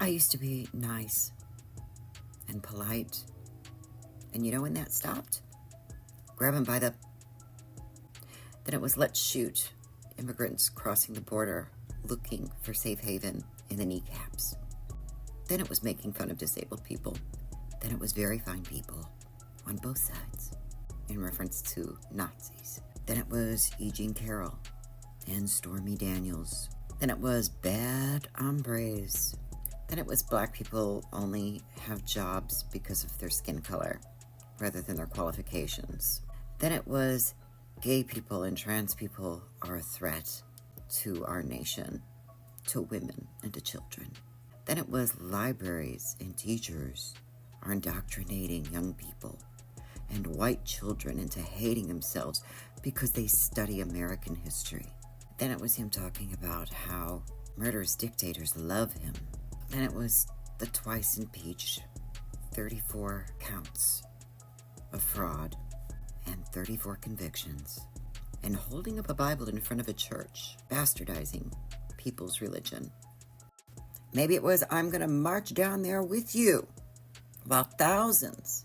I used to be nice and polite. And you know when that stopped? Grab him by the... Then it was let's shoot immigrants crossing the border looking for safe haven in the kneecaps. Then it was making fun of disabled people. Then it was very fine people on both sides in reference to Nazis. Then it was E. Jean Carroll and Stormy Daniels. Then it was bad hombres. Then it was black people only have jobs because of their skin color rather than their qualifications. Then it was gay people and trans people are a threat to our nation, to women and to children. Then it was libraries and teachers are indoctrinating young people and white children into hating themselves because they study American history. Then it was him talking about how murderous dictators love him. Then it was the twice impeached 34 counts of fraud and 34 convictions, and holding up a Bible in front of a church, bastardizing people's religion. Maybe it was, I'm going to march down there with you, while thousands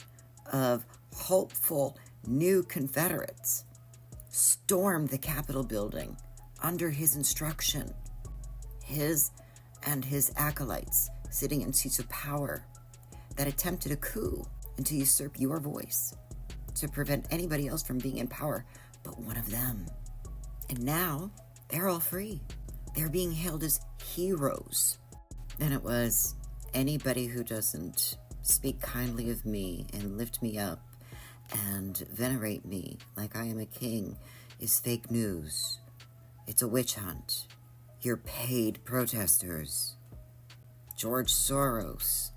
of hopeful new Confederates stormed the Capitol building under his instruction. His and his acolytes sitting in seats of power that attempted a coup and to usurp your voice, to prevent anybody else from being in power but one of them. And now they're all free. They're being hailed as heroes. Then it was anybody who doesn't speak kindly of me and lift me up and venerate me like I am a king is fake news. It's a witch hunt. You're paid protesters. George Soros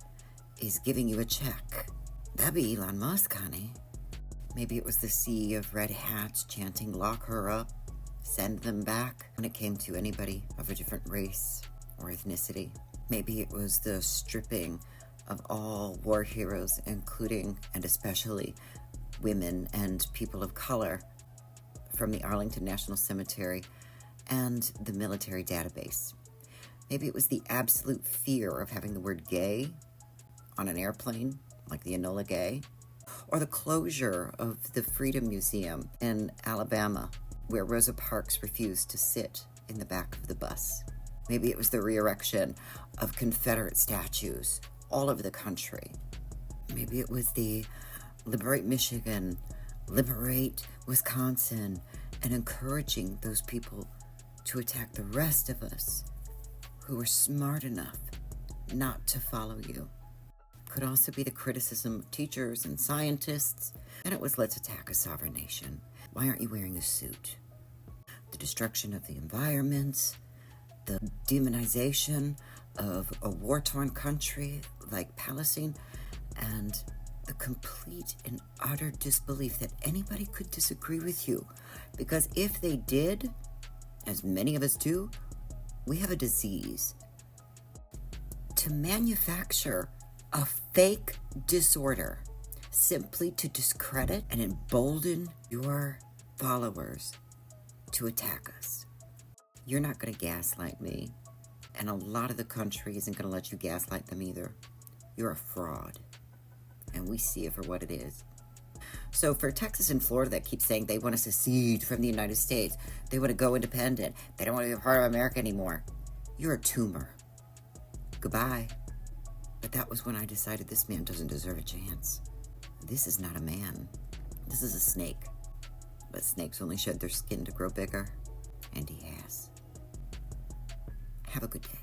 is giving you a check. That'd be Elon Musk, honey. Maybe it was the CEO of Red Hat chanting, lock her up, send them back, when it came to anybody of a different race or ethnicity. Maybe it was the stripping of all war heroes, including and especially women and people of color, from the Arlington National Cemetery and the military database. Maybe it was the absolute fear of having the word gay on an airplane, like the Enola Gay, or the closure of the Freedom Museum in Alabama, where Rosa Parks refused to sit in the back of the bus. Maybe it was the re-erection of Confederate statues all over the country. Maybe it was the Liberate Michigan, Liberate Wisconsin, and encouraging those people to attack the rest of us who were smart enough not to follow you. Could also be the criticism of teachers and scientists, and it was let's attack a sovereign nation. Why aren't you wearing a suit? The destruction of the environment, the demonization of a war-torn country like Palestine, and the complete and utter disbelief that anybody could disagree with you. Because if they did, as many of us do, we have a disease. To manufacture a fake disorder simply to discredit and embolden your followers to attack us. You're not going to gaslight me, and a lot of the country isn't going to let you gaslight them either. You're a fraud, and we see it for what it is. So for Texas and Florida that keep saying they want to secede from the United States, they want to go independent, they don't want to be a part of America anymore, you're a tumor. Goodbye. But that was when I decided this man doesn't deserve a chance. This is not a man. This is a snake. But snakes only shed their skin to grow bigger, and he has. Have a good day.